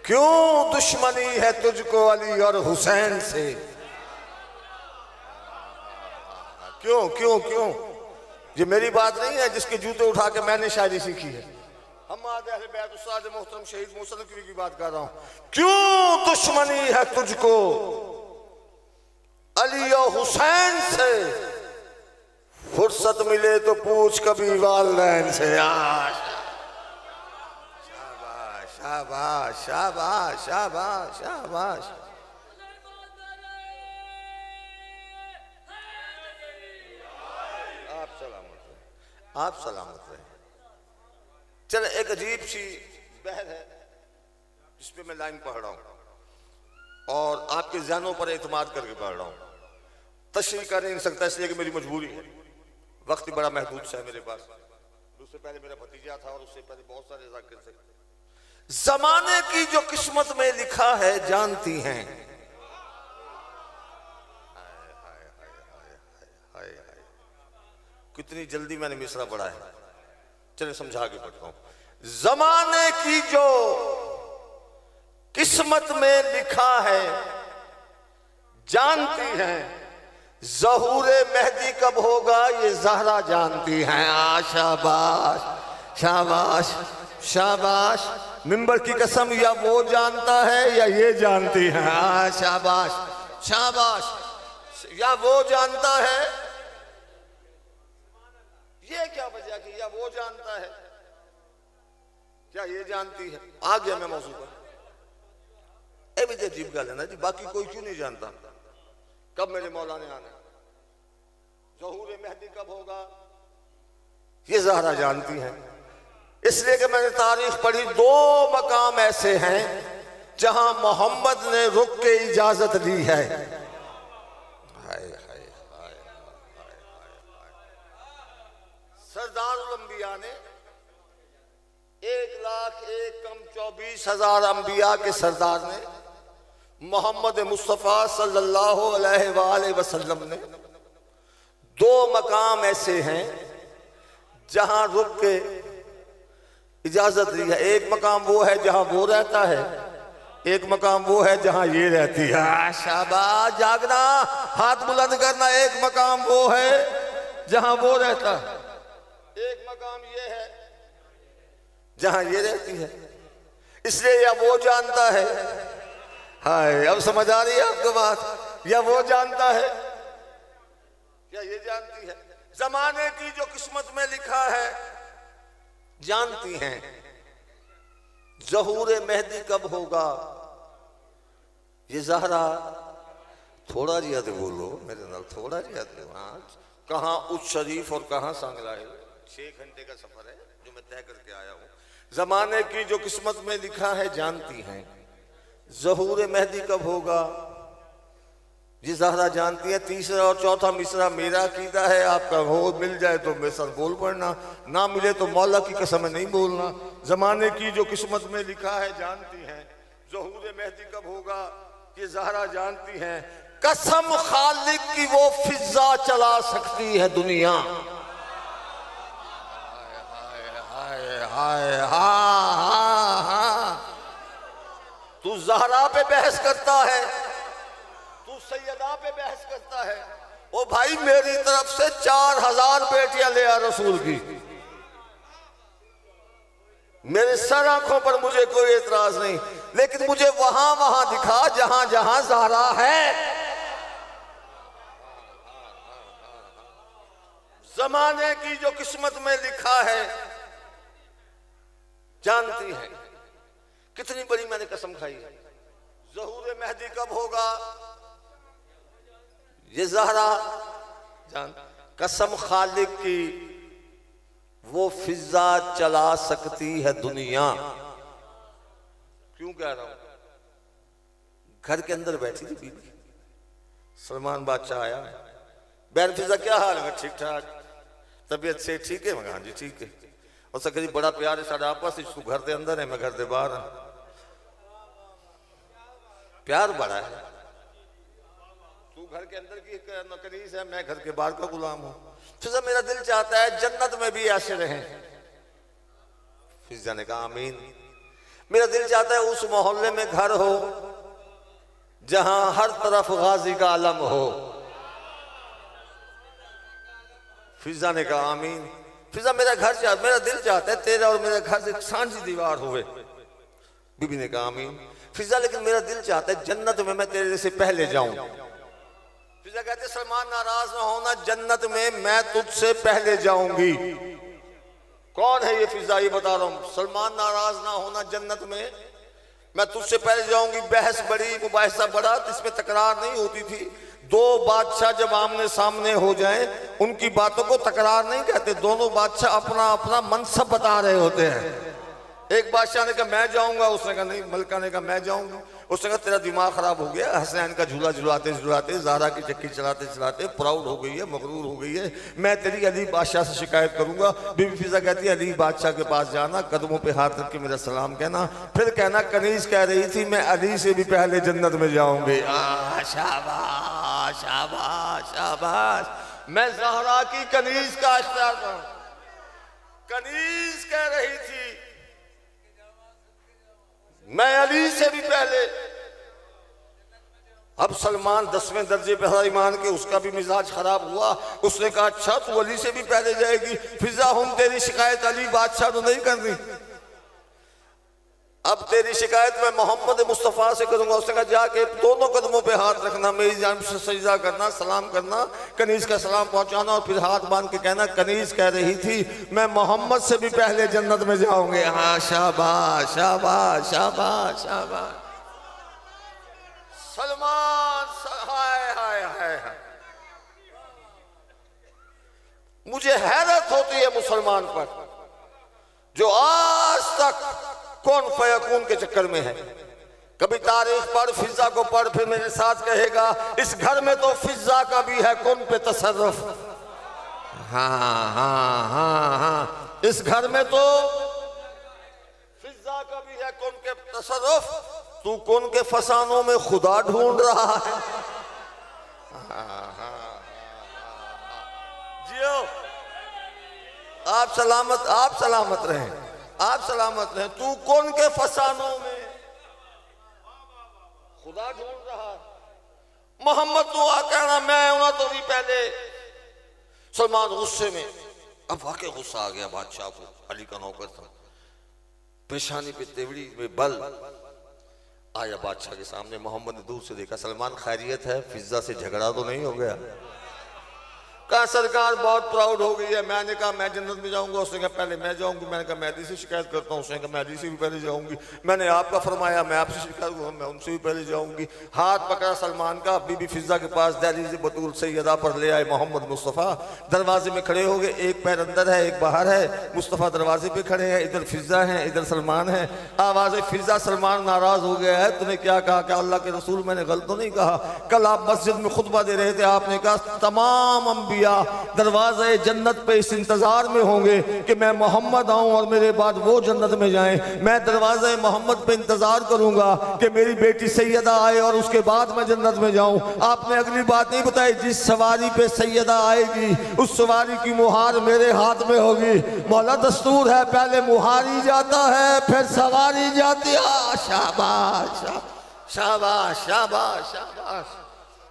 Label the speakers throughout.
Speaker 1: क्यों दुश्मनी है तुझको अली और हुसैन से? क्यों क्यों क्यों? ये मेरी बात नहीं है जिसके जूते उठा के मैंने शायरी सीखी है। हम अहले बैत उस्ताद मोहतरम शहीद मोहसिन नकवी की बात कर रहा हूं। क्यों दुश्मनी है तुझको अली और हुसैन से? फुर्सत मिले तो पूछ कभी वालदैन से। शाबाश शाबाश शाबाश शाबाश। आप सलामत रहे। चले, एक अजीब सी बहर है जिस पे मैं लाइन पढ़ रहा हूं और आपके ज़हनों पर एतमाद करके पढ़ रहा हूं। तशरीह कर नहीं सकता इसलिए कि मेरी मजबूरी है, वक्त बड़ा महदूद सा है मेरे पास। उससे पहले मेरा भतीजा था और उससे पहले बहुत सारे ज़ाकिर थे। जमाने की जो किस्मत में लिखा है जानती हैं। कितनी जल्दी मैंने मिसरा पढ़ा है, चले समझा के पढ़ता हूं। जमाने की जो किस्मत में लिखा है जानती हैं। ज़हूरे मेहदी कब होगा ये ज़हरा जानती हैं। शाबाश शाबाश शाबाश। मिंबर की कसम, या वो जानता है या ये जानती है। शाबाश शाबाश। या वो जानता है, ये क्या वजह कि या वो जानता है क्या ये जानती है? आ गया मैं मौजूद पर। भी अजीब गल है ना जी, बाकी कोई क्यों नहीं जानता कब मेरे मौला ने आना, ज़हूर मेहदी कब होगा ये ज़हरा जानती है। इसलिए कि मैंने तारीख पढ़ी, दो मकाम ऐसे हैं जहां मोहम्मद ने रुक के इजाजत ली है। सरदारुल अंबिया ने 1,01,24,000 अंबिया के सरदार ने मोहम्मद मुस्तफ़ा सल्लल्लाहु अलैहि वसल्लम ने दो मकाम ऐसे हैं जहां रुक के इजाजत दी है। एक मकाम वो है जहां वो रहता है, एक मकाम वो है जहां ये रहती है। शाबाश, जागना, हाथ बुलंद करना। एक मकाम वो है जहां वो रहता है, एक मकाम ये है जहां ये रहती है। इसलिए या वो जानता है, हाय अब समझ आ रही है आपको बात, या वो जानता है या ये जानती है। जमाने की जो किस्मत में लिखा है जानती हैं। ज़हूर मेहदी कब होगा ये ज़हरा, थोड़ा जिया तो बोलो मेरे नाल, थोड़ा जिया तो। कहाँ उच्च शरीफ और कहाँ सांगलाए, 6 घंटे का सफर है जो मैं तय करके आया हूँ। जमाने की जो किस्मत में लिखा है जानती हैं। ज़हूर मेहदी कब होगा ये ज़हरा जानती है। तीसरा और चौथा मिसरा मेरा अकीदा है, आपका हो मिल जाए तो मेरे साथ बोल पड़ना, ना मिले तो मौला की कसम नहीं बोलना। जमाने की जो किस्मत में लिखा है जानती हैं। ज़हूर मेहदी कब होगा ये ज़हरा जानती हैं। कसम खालिक की वो फिजा चला सकती है दुनिया। हाय हाँ हाँ हाँ। तू ज़हरा पे बहस करता है, तू सैयदा पे बहस करता है। ओ भाई मेरी तरफ से 4000 बेटियां ले आ रसूल की, मेरे सर आंखों पर मुझे कोई एतराज नहीं, लेकिन मुझे वहां वहां दिखा जहां जहां ज़हरा है। जमाने की जो किस्मत में लिखा है जानती है। कितनी बड़ी मैंने कसम खाई है। ज़हूर मेहदी कब होगा ये ज़हरा जान। कसम खालिक की वो फिजा चला सकती है दुनिया। क्यों कह रहा हूं? घर के अंदर बैठी थी बीबी, सलमान बादशाह आया, बैन फिजा क्या हाल है? ठीक ठाक, तबीयत से ठीक है? मैं हाँ जी ठीक है। और सर करीब बड़ा प्यार है साढ़ा आपस, तू घर के अंदर है मैं घर के बाहर हाँ, प्यार बड़ा है। तू घर के अंदर की नौकरीस है, मैं घर के बाहर का गुलाम हूं। फिजा मेरा दिल चाहता है जन्नत में भी ऐसे रहें। फिजा ने कहा आमीन। मेरा दिल चाहता है उस मोहल्ले में घर हो जहां हर तरफ गाजी का आलम हो। फिजा ने कहा आमीन। फिजा मेरा दिल चाहता है तेरा और मेरा घर से सांझी दीवार हुए। बीबी ने कहा आमीन। फिजा लेकिन मेरा दिल चाहता है जन्नत में मैं तेरे से पहले जाऊं। फिजा कहते सलमान नाराज ना होना, जन्नत में मैं तुझसे पहले जाऊंगी। कौन है ये फिजा? ये बता रहा हूं। सलमान नाराज ना होना, जन्नत में मैं तुझसे पहले जाऊंगी। बहस बड़ी, मुबाहिसा बड़ा, इसमें तकरार नहीं होती थी। दो बादशाह जब आमने सामने हो जाएं, उनकी बातों को तकरार नहीं कहते। दोनों बादशाह अपना अपना मनसब बता रहे होते हैं। एक बादशाह ने कहा मैं जाऊंगा, उसने कहा नहीं। मलका ने कहा मैं जाऊंगा, उसने कहा तेरा दिमाग खराब हो गया। हसनैन का झूला झुलाते झुलाते, ज़हरा की चक्की चलाते चलाते प्राउड हो गई है, मगरूर हो गई है। मैं तेरी अली बादशाह से शिकायत करूंगा। बीबी फिजा कहती है अली बादशाह के पास जाना, कदमों पे हाथ रख के मेरा सलाम कहना, फिर कहना कनीज कह रही थी मैं अली से भी पहले जन्नत में जाऊंगी। शाबाश शाबाश शाबाश। मैं ज़हरा की कनीज का इख्तियार करूं। कनीज कह रही थी मैं अली से भी पहले। अब सलमान 10वें दर्जे पे था ईमान के, उसका भी मिजाज खराब हुआ। उसने कहा अच्छा तू अली से भी पहले जाएगी? फिजा हम तेरी शिकायत अली बादशाह तो नहीं करनी, अब तेरी शिकायत मैं मोहम्मद मुस्तफ़ा से करूंगा। उसने कहा जाके दोनों कदमों पे हाथ रखना, मेरी जानिब से सजदा करना, सलाम करना, कनीज का सलाम पहुंचाना और फिर हाथ बांध के कहना कनीज कह रही थी मैं मोहम्मद से भी पहले जन्नत में जाऊंगे। हाँ शाबाश शाबाश शाबाश शाबाश। सलमान हाय हाय हाय। मुझे हैरत होती है मुसलमान पर जो आज तक कौन फयकून के चक्कर में है। कभी तारीख पढ़, फिजा को पढ़, फिर मेरे साथ कहेगा इस घर में तो फिजा का भी है कौन पे तसर्रुफ। हाँ हाँ हाँ हाँ, इस घर में तो फिजा का भी है कौन के तसर्रुफ। तू कौन के फसानों में खुदा ढूंढ रहा है। जियो आप सलामत रहें, आप सलामत रहें। तू कौन के फसानों में खुदा ढूंढ रहा है। मोहम्मद तो आ कहना मैं होना तो भी पहले। सलमान गुस्से में, अब वाकई गुस्सा आ गया बादशाह को। अली का नौकर था, पेशानी पे तेवड़ी में बल आया बादशाह के सामने। मोहम्मद ने दूर से देखा सलमान खैरियत है, फिजा से झगड़ा तो नहीं हो गया? कहा सरकार बहुत प्राउड हो गई है। मैंने कहा मैं जन्नत में जाऊंगा, उसने कहा पहले मैं जाऊंगी। मैंने कहा मैं अली से शिकायत करता हूँ, उसने कहा मैं अली से भी पहले जाऊंगी। मैंने आपका फरमाया मैं आपसे शिकायत करूँ, मैं उनसे भी पहले जाऊंगी। हाथ पकड़ा सलमान का, बीबी फिजा के पास दहलीज़ बतूल सैयदा पर ले आए मोहम्मद मुस्तफ़ा। दरवाजे में खड़े हो गए, एक पैर अंदर है एक बाहर है। मुस्तफ़ा दरवाजे पे खड़े हैं, इधर फिजा है इधर सलमान है। आवाज़ फिजा सलमान नाराज हो गया है, तूने क्या कहा? क्या अल्लाह के रसूल मैंने गलत तो नहीं कहा? कल आप मस्जिद में खुतबा दे रहे थे, आपने कहा तमाम अंबिया दरवाजे जन्नत पे इस इंतजार में होंगे कि मैं मोहम्मद आऊं और मेरे बाद वो जन्नत में जाएं। मैं दरवाजे मोहम्मद पे इंतजार करूंगा कि मेरी बेटी सैयदा आए और उसके बाद मैं जन्नत में जाऊं। आपने अगली बात नहीं बताई, जिस सवारी पे सैयदा आएगी उस सवारी की मुहार मेरे हाथ में होगी। मौला दस्तूर है पहले मुहारी जाता है फिर सवारी जाती है। शाबाश शाबाश शाबाश शाबाश।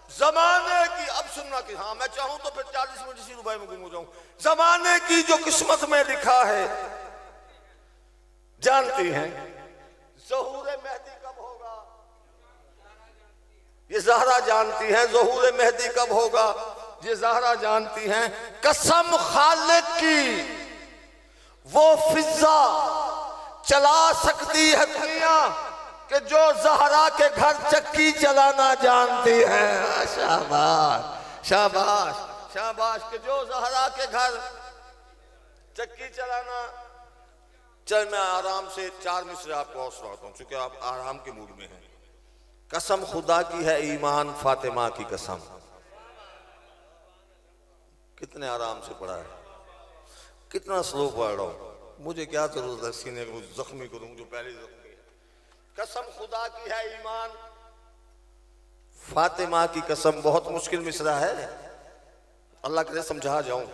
Speaker 1: जमाने की, अब सुनना कि हाँ मैं चाहूं तो फिर 40 मिनट इसी दुबई में गुम हो जाऊं। जमाने की जो किस्मत में लिखा है जानती हैं ज़हूर मेहदी कब होगा? ये ज़हरा जानती हैं ज़हूर मेहदी कब होगा? ये ज़हरा जानती हैं। कसम खालिक की वो फिजा चला सकती है दुनिया कि जो ज़हरा के घर चक्की चलाना जानती है। शाबाश शाबाश शाबाश कि जो ज़हरा के घर चक्की चलाना। चल मैं आराम से 4 मिसरे आपको और सुनाता हूँ क्योंकि आप आराम के मूड में हैं। कसम खुदा की है ईमान फातिमा की कसम। कितने आराम से पढ़ा है, कितना स्लो पढ़ रहा हूँ। मुझे क्या जरूरत है सीने को जख्मी करूँ जो पहले जख्मी। कसम खुदा की है ईमान फातिमा की कसम। बहुत मुश्किल मिसरा है, अल्लाह करे समझा जाऊं।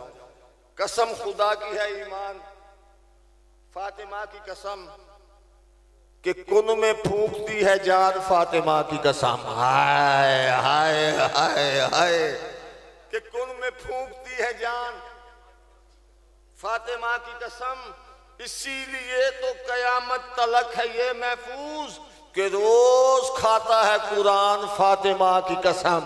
Speaker 1: कसम खुदा की है ईमान फातिमा की कसम, कि कुन में फूंकती है जान फातिमा की कसम। हाय हाय हाय हाय, कि कुन में फूंकती है जान फातिमा की कसम। इसीलिए तो कयामत तलक है ये महफूज कि रोज खाता है कुरान फातिमा की कसम।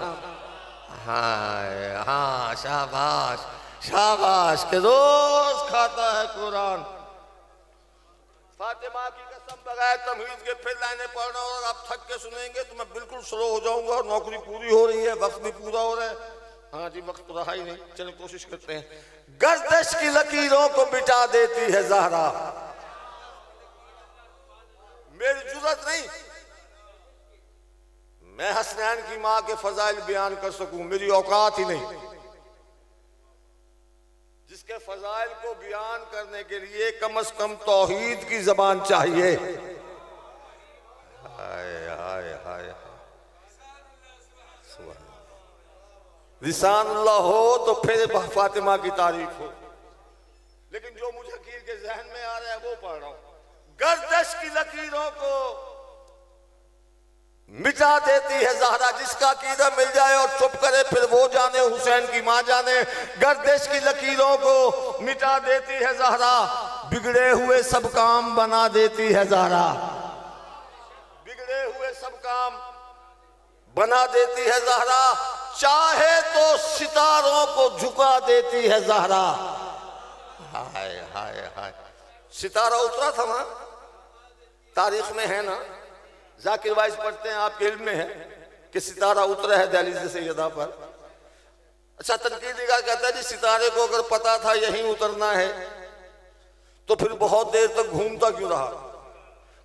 Speaker 1: हाय हाँ, शाबाश शाबाश, के रोज खाता है कुरान फातिमा की कसम। बगैर तमहीज के फिर लाइनें पढ़ना और आप थक के सुनेंगे तो मैं बिल्कुल स्लो हो जाऊंगा। और नौकरी पूरी हो रही है, वक्त भी पूरा हो रहा है। हाँ जी, वक्त तो रहा ही नहीं, चलिए कोशिश करते हैं। गर्दिश की लकीरों को मिटा देती है ज़हरा। मेरी जुर्रत नहीं मैं हसनैन की मां के फजाइल बयान कर सकूं, मेरी औकात ही नहीं। जिसके फजाइल को बयान करने के लिए कम से कम तौहीद की जबान चाहिए। हाय हाय हाय, लिसानुल्लाह हो तो फिर फातिमा की तारीफ हो। लेकिन जो मुझे हकीर के जहन में आ रहा है वो पढ़ रहा हूं। गर्दिश की लकीरों को मिटा देती है ज़हरा। जिसका कीदा मिल जाए और चुप करे फिर वो जाने, हुसैन की मां जाने। गर्दिश की लकीरों को मिटा देती है ज़हरा, बिगड़े हुए सब काम बना देती है ज़हरा। बिगड़े हुए सब काम बना देती है ज़हरा, चाहे तो सितारों को झुका देती है ज़हरा। हाय हाय हाय, सितारा उतरा था ना, तारीख में है ना, जाकिर वाइस पढ़ते हैं, आपके इल्म में है कि सितारा उतरा है दहलीज़ सैयदा पर। अच्छा, तनकीदी का कहता है जी सितारे को अगर पता था यहीं उतरना है तो फिर बहुत देर तक घूमता क्यों रहा,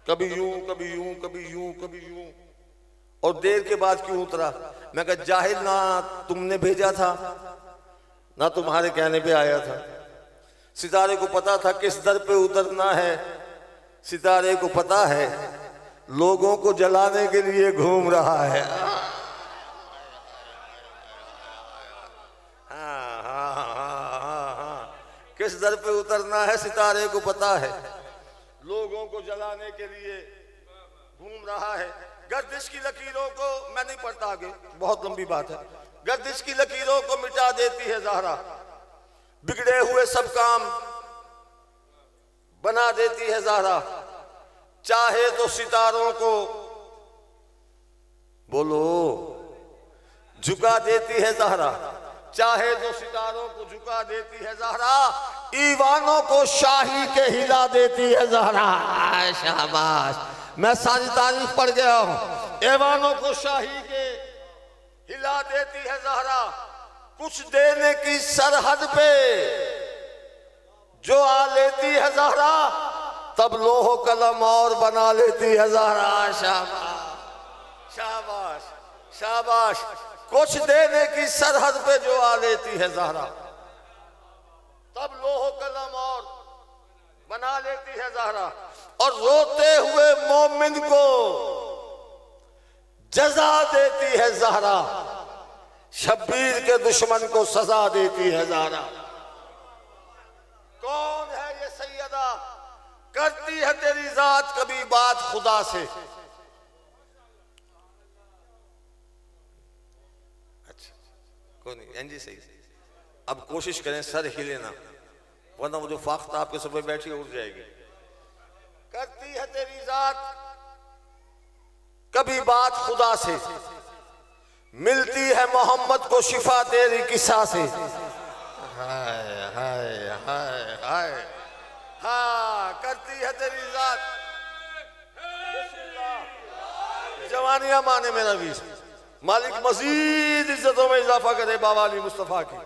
Speaker 1: कभी यूं कभी यूं कभी यूं कभी यूं, और देर के बाद क्यों उतरा। मैं कहा जाहिल, ना तुमने भेजा था ना तुम्हारे कहने पे आया था। सितारे को पता था किस दर पे उतरना है। सितारे को पता है लोगों को जलाने के लिए घूम रहा है। हाँ हाँ हाँ हाँ हाँ, किस दर पे उतरना है सितारे को पता है, लोगों को जलाने के लिए घूम रहा है। गर्दिश की लकीरों को, मैं नहीं पढ़ता आगे, बहुत लंबी बात है। गर्दिश की लकीरों को मिटा देती है ज़हरा, बिगड़े हुए सब काम बना देती है ज़हरा, चाहे तो सितारों को बोलो झुका देती है ज़हरा, चाहे तो सितारों को झुका देती है ज़हरा, ईवानों को शाही के हिला देती है ज़हरा। शाबाश, मैं सारी तारीफ पढ़ गया हूं। ईवानों को शाही के हिला देती है ज़हरा, कुछ देने की सरहद पे जो आ लेती है ज़हरा, तब लोहो कलम और बना लेती है ज़हरा। शाबाश शाबाश शाबाश, कुछ देने की सरहद पे जो आ लेती है ज़हरा, तब लोहो कलम और बना लेती है ज़हरा। और रोते हुए मोमिन को जजा देती है ज़हरा, शब्बीर के दुश्मन को सजा देती है ज़हरा। कौन है ये सैयदा, करती है तेरी जात कभी बात खुदा से। अच्छा कोई नहीं, एनजी सही। अब कोशिश करें सर हिले ना, वरना वो जो फाख्ता आपके सर पे बैठी उड़ जाएगी। करती है तेरी जात कभी बात खुदा से, मिलती है मोहम्मद को शिफा तेरी किस्सा से। हाय हाय हाय हाय, हाँ करती है तेरी जात। जवानियां माने मेरा वीर, मालिक मजीद इज्जतों में इजाफा करे बाबा अली मुस्तफा की।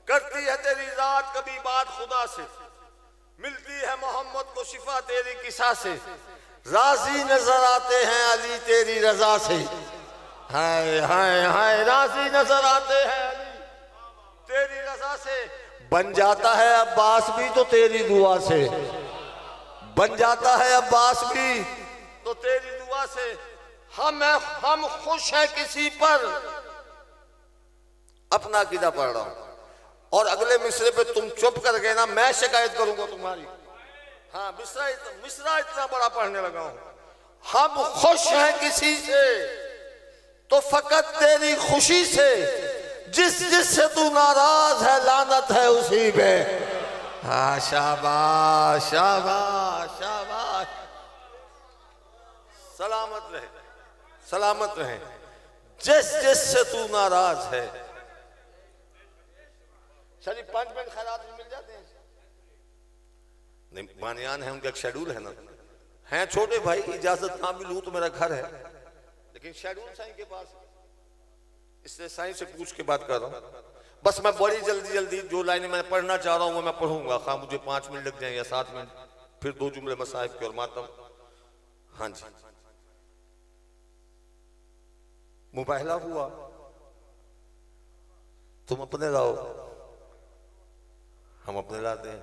Speaker 1: करती है तेरी जात कभी बात खुदा से, मिलती है मोहम्मद को शिफा तेरी किस्सा से, राजी नजर आते हैं अली तेरी रजा से। हाय हाय हाय, राजी नजर आते हैं अली तेरी रजा से। बन जाता है अब्बास भी तो तेरी दुआ से, बन जाता है अब्बास भी तो तेरी दुआ से। हम खुश हैं किसी पर, अपना अकीदा पढ़ रहा हूं, और अगले मिसरे पे तुम चुप कर गए ना, मैं शिकायत करूंगा तुम्हारी। हाँ मिसरा इतना बड़ा पढ़ने लगा हूं। हम खुश हैं किसी से तो फकत तेरी खुशी से, जिस जिससे तू नाराज है लानत है उसी पे। हाँ शाबाश शाबाश शाबाश। सलामत रहे, सलामत रहे। जिस जिससे तू नाराज है। शरीफ 5 मिनट खैरात में मिल जाते हैं? नहीं, बानियान है, उनका एक शेड्यूल है ना। हैं छोटे भाई, इजाजत ना भी लूं तो मेरा घर है, लेकिन शेड्यूल साईं के पास, इसलिए साईं से पूछ के बात कर रहा हूं। बस मैं बड़ी जल्दी जल्दी जो लाइनें मैं पढ़ना चाह रहा हूं वो मैं पढ़ूंगा, खा मुझे 5 मिनट लग जाए या 7 मिनट, फिर 2 जुमले मसाइब के और मातम। हाँ जी, मुबाहला हुआ, तुम अपने लाओ हम अपने लाते हैं,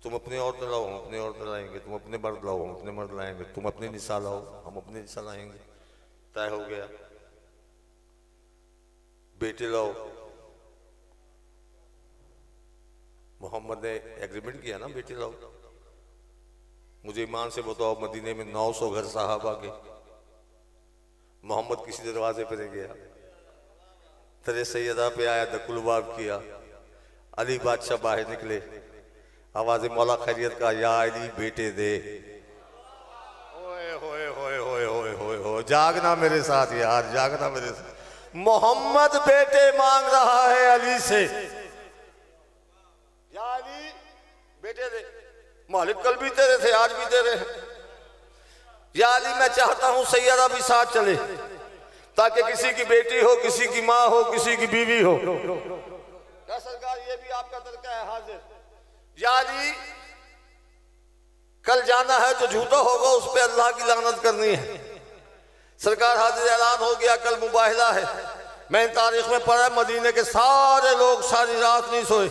Speaker 1: तुम अपने औरत लाओ हम अपने औरत लाएंगे, तुम अपने मर्द लाओ हम अपने मर्द लाएंगे, तुम अपने निसा लाओ हम अपने निसा लाएंगे। तय हो गया। बेटे लाओ, मोहम्मद ने एग्रीमेंट किया ना, बेटे लाओ। मुझे ईमान से बताओ, मदीने में 900 घर साहबा के, मोहम्मद किसी दरवाजे पर नहीं गया, तेरे सैयदा पे आया, दकुलबाब किया, अली बादशाह बाहर निकले, आवाज मौला खैरियत का, या अली बेटे दे। ओए होए होए होए होए होए होए, जागना मेरे साथ यार, जागना मेरे साथ। मोहम्मद बेटे मांग रहा है अली से, या अली बेटे दे। मालिक कल भी तेरे थे, आज भी तेरे हैं। या अली मैं चाहता हूं सैयदा भी साथ चले, ताकि किसी की बेटी हो, किसी की माँ हो, किसी की बीवी हो। क्या सरकार ये भी आपका तरीका है? हाजिर। या अली कल जाना है जो झूठा होगा उस पे अल्लाह की लानत करनी है। सरकार हाजिर, ऐलान हो गया, कल मुबाहिला है। मैं तारीख में पढ़ा, मदीने के सारे लोग सारी रात नहीं सोए,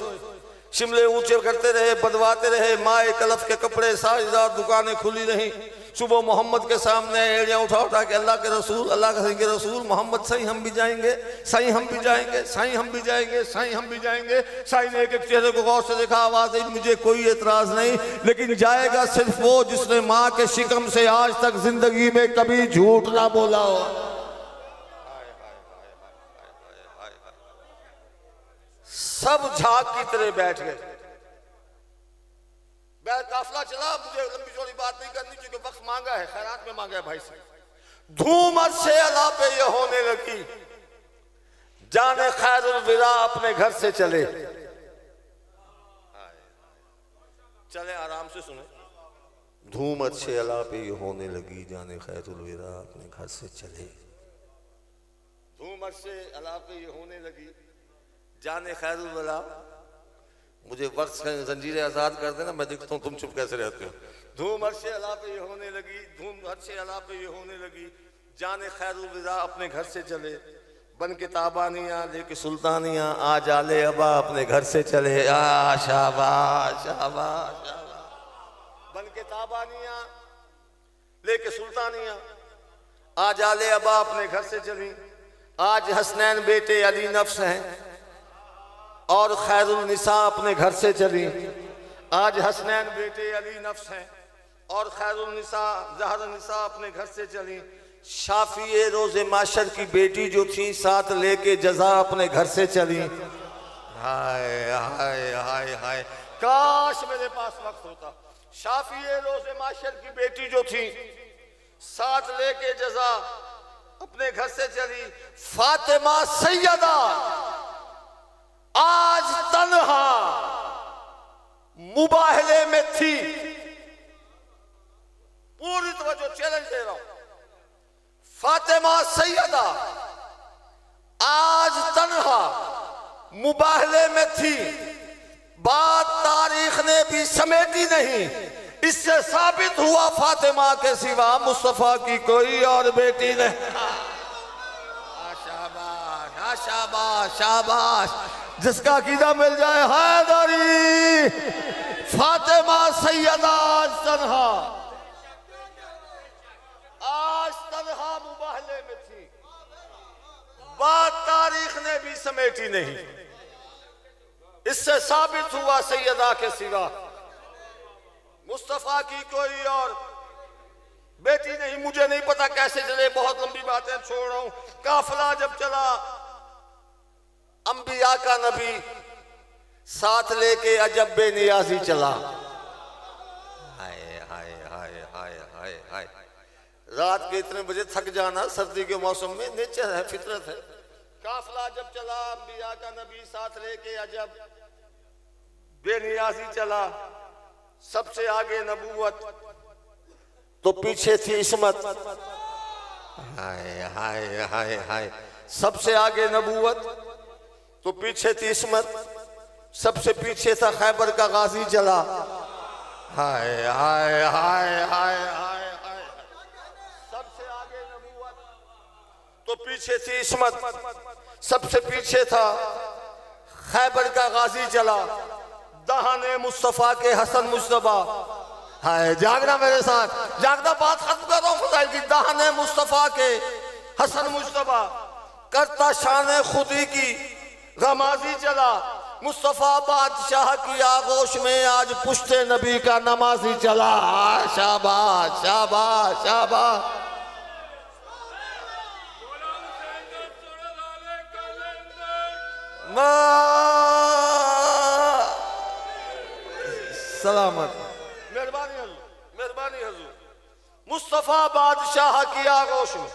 Speaker 1: शिमले ऊंचे करते रहे, बदवाते रहे, माए कलफ के कपड़े, सारी रात दुकानें खुली रही। सुबह मोहम्मद के सामने एड़ियां उठा उठा के, अल्लाह के रसूल, अल्लाह के रसूल मोहम्मद, सही हम भी जाएंगे, सही हम भी जाएंगे, सही हम भी जाएंगे, सही हम भी जाएंगे। सही ने एक एक चेहरे को गौर से देखा, आवाज आई, मुझे कोई एतराज नहीं, लेकिन जाएगा सिर्फ वो जिसने माँ के शिकम से आज तक जिंदगी में कभी झूठ ना बोला हो। सब झाग की तरह बैठ गए। काफिला चला, मुझे लंबी चौड़ी बात नहीं करनी क्योंकि वक्त मांगा है, खैरात में मांगा है भाई से। धूम अर्शे अला पे ये होने लगी, जाने खैरुल विरा अपने घर से चले। चले आराम से सुने। धूम अर्शे अला पे ये होने लगी, जाने खैरुल विरा अपने घर से चले। धूम अर्शे अला पे ये होने लगी, जाने खैरुल विरा। मुझे वक्त से जंजीरें आजाद कर देना, मैं देखता हूँ तुम चुप कैसे रहते हो। धूम अर्शे अला पे ये होने लगी, धूम अर्शे अला पे ये होने लगी, जाने खैरुल विदा अपने घर से चले। बन के ताबानियाँ लेके सुल्तानियाँ, आ जाले अबा अपने घर से चले। शाबाश शाबाश शाबाश। बन के ताबानियाँ लेके सुल्तानियाँ, आ जाले अबा अपने घर से चली। आज हसनैन बेटे अली नफ्स हैं और खैरुल निसा अपने घर से चली। आज हसनैन बेटे अली नफ्स हैं और खैरुल निसा ज़हरा निसा अपने घर से चली। शाफी रोज़े माशर की बेटी जो थी साथ लेके जजा अपने घर से चली। हाय हाय हाय हाय, काश मेरे पास वक्त होता। शाफी रोज़े माशर की बेटी जो थी साथ लेके जजा अपने घर से चली। फातिमा सैयदा आज तन्हा मुबाहले में थी। पूरी तवज्जो, चैलेंज दे रहा हूं। फातिमा सैयदा आज तन्हा मुबाहले में थी, बात तारीख ने भी समेटी नहीं। इससे साबित हुआ फातिमा के सिवा मुस्तफा की कोई और बेटी नहीं। शाबाश शाबाश शाबाश। जिसका अकीदा मिल जाए हैदरी। फातिमा सैयदा आज तन्हा, आज तन्हा मुबाहले में थी, बात तारीख ने भी समेटी नहीं। इससे साबित हुआ सैयदा के सिवा मुस्तफा की कोई और बेटी नहीं, मुझे नहीं पता कैसे चले, बहुत लंबी बातें छोड़ रहा हूं। काफिला जब चला, अंबिया का नबी साथ लेके अजब बेनियाजी चला। हाय हाय हाय हाय हाय हाय। रात के इतने बजे थक जाना सर्दी के मौसम में नेचर है, फितरत है। काफिला जब चला, अंबिया का नबी साथ लेके अजब बेनियाजी चला। सबसे आगे नबूवत तो पीछे थी इस्मत। हाय हाय हाय हाय। सबसे आगे नबूवत तो पीछे थी इस्मत, सबसे पीछे था खैबर का गाजी चला। हाय हाय हाय हाय हाय हाय। सबसे आगे नबूवत तो पीछे थी इस्मत, सबसे पीछे था खैबर का गाजी चला। दहाने मुस्तफा के हसन मुस्तफा। हाय, जागना मेरे साथ, जागना, बात खत्म कर रहा हूं फजाइल की। दहाने मुस्तफा के हसन मुस्तफा करता शान खुदी की गमाजी चला। मुस्तफा बादशाह की आगोश में आज पुश्ते नबी का नमाजी चला। शाबाश शाबाश शाबाश। सलामत, मेहरबानी हजूर, मेहरबानी हजूर। मुस्तफा बादशाह की आगोश में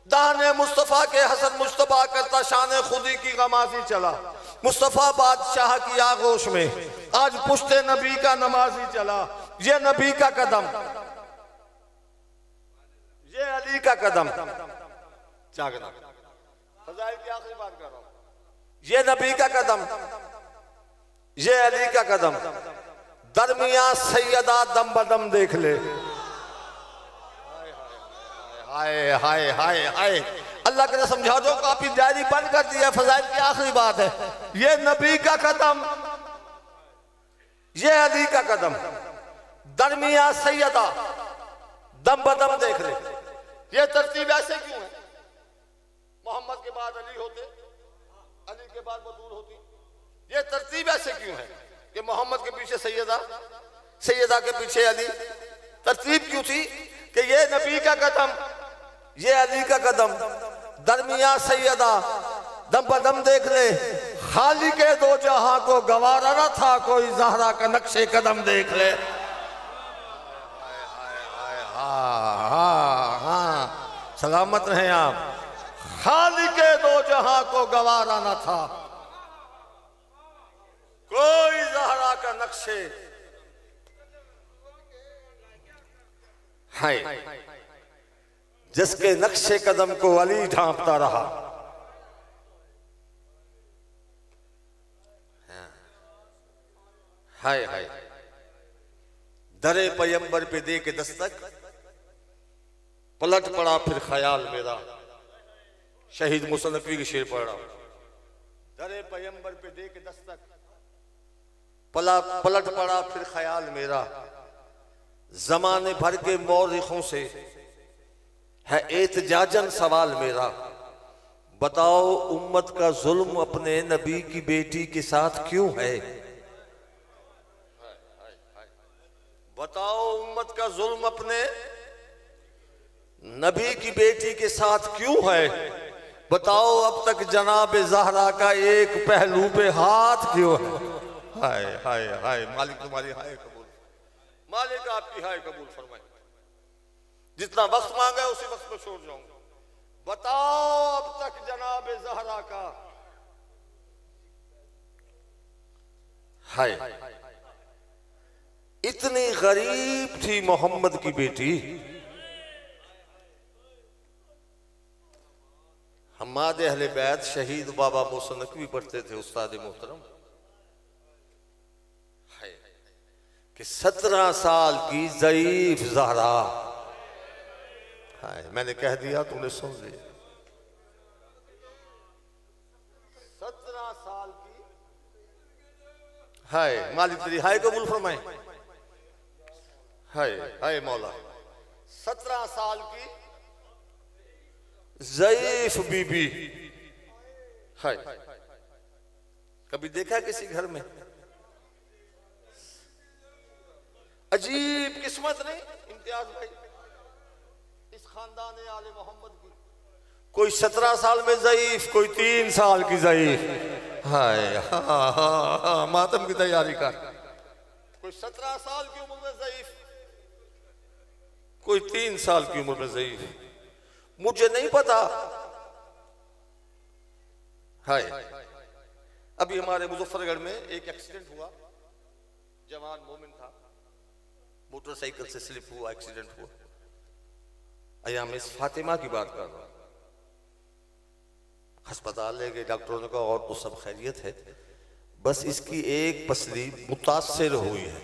Speaker 1: दाने मुस्तफा के हसन मुस्तफा करता शान खुदी की गमाजी चला। मुस्तफा बादशाह की आगोश में आज पुश्ते नबी का नमाजी चला। ये नबी का कदम, ये अली का कदम। जागना, फजाइल की आखिरी बात कर रहा हूं। ये नबी का कदम, ये अली का कदम। दरमिया सैयदा दम बदम देख ले। हाय हाय हाय हाय। अल्लाह के समझा दो, काफी डायरी बंद कर दिया। फजाइल की आखिरी बात है, ये नबी का कदम, ये अली का कदम। दरमिया सैयदा दम बदम देख ले। ये तरतीब ऐसे क्यों है? मोहम्मद के बाद अली होते, अली के बाद बतूल होती। ये तरतीब ऐसे क्यों है कि मोहम्मद के पीछे सैयदा, सैयदा के पीछे अली? तरतीब क्यों थी कि ये नबी का कदम, ये अली का कदम। दरमिया सैयदा दम बदम देख ले। खाली के दो जहां को गवारा न था, कोई ज़हरा का नक्शे कदम देख ले। हाँ, सलामत रहें आप। खाली के दो जहां को गवारा न था, कोई ज़हरा का नक्शे। हाय, जिसके नक्शे कदम को अली ढांपता रहा। हाय हाय। दरे पैगंबर पे दे के दस्तक, पलट पड़ा फिर ख्याल मेरा। शहीद मुसन्नफी के शेर पढ़ रहा हूं। दरे पैगंबर पे दे के दस्तक, पलट पड़ा फिर ख्याल मेरा। जमाने भर के मौरिखों से है एहतजाजन सवाल मेरा। बताओ उम्मत का जुल्म अपने नबी की बेटी के साथ क्यों है? बताओ उम्मत का जुल्म अपने नबी की बेटी के साथ क्यों है? बताओ अब तक जनाब ज़हरा का एक पहलू पे हाथ क्यों है? हाय हाय हाय। मालिक तुम्हारी हाय कबूल, मालिक आपकी हाय कबूल फरमाए। जितना वक्त मांगा उसी वक्त में छोड़ जाऊंगा। बताओ अब तक जनाब ज़हरा का हाय। इतनी गरीब थी मोहम्मद की बेटी। हमारे अहले बैत शहीद बाबा मुसन्नक भी पढ़ते थे उस्ताद मोहतरम, कि 17 साल की ज़ईफ ज़हरा। हाय, मैंने कह दिया तुमने सुन लिया। 17 साल की हाय। मालिक तेरी हाय कबूल फरमाए। हाय हाय मौला। 17 साल की ज़ईफ बीबी। हाय, कभी देखा किसी घर में? अजीब किस्मत नहीं इम्तियाज भाई, खानदान आले मोहम्मद की। कोई 17 साल में ज़ईफ, कोई 3 साल की ज़ईफ। हाय हाँ, मातम की तैयारी कर। कोई 17 साल की उम्र में ज़ईफ, कोई 3 साल की उम्र में ज़ईफ। मुझे नहीं पता। हाय, अभी हमारे मुजफ्फरगढ़ में एक एक्सीडेंट हुआ, जवान मोमिन था, मोटरसाइकिल से स्लिप हुआ, एक्सीडेंट हुआ। अयाम इस फातिमा की बात कर रहा हूं। अस्पताल ले गए, डॉक्टरों ने कहा और तो सब खैरियत है, बस इसकी एक पसली मुतासिर हुई है,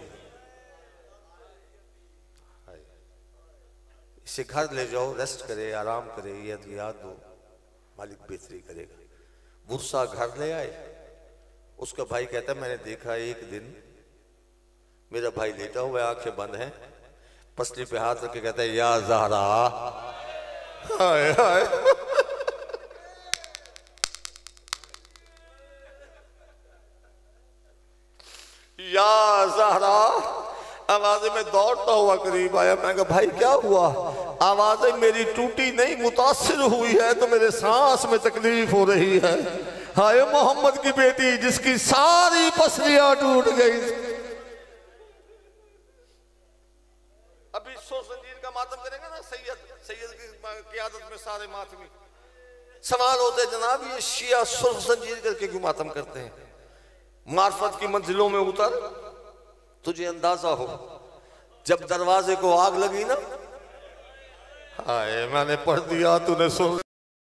Speaker 1: इसे घर ले जाओ, रेस्ट करे, आराम करे, याद दो, मालिक बेहतरी करेगा। गुस्सा घर ले आए। उसका भाई कहता है मैंने देखा एक दिन मेरा भाई लेटा हुआ है, आंखें बंद हैं, पसली पे हाथ रख के कहता है या ज़हरा। हाय हाय, या ज़हरा। आवाज़ें में दौड़ता हुआ करीब आया। मैं कहा भाई क्या हुआ? आवाज़ें मेरी टूटी नहीं, मुतासिर हुई है, तो मेरे सांस में तकलीफ हो रही है। हाय मोहम्मद की बेटी जिसकी सारी पसलियां टूट गई। अभी सुर जंजीर का मातम करेगा ना सैयद की क़ियादत में सारे मातमी। सवाल होते जनाब ये शिया सुर जंजीर करके क्यों मातम करते हैं? मार्फत की मंजिलों में उतर, तुझे अंदाजा हो जब दरवाजे को आग लगी ना, हाय मैंने पढ़ दिया तूने सुन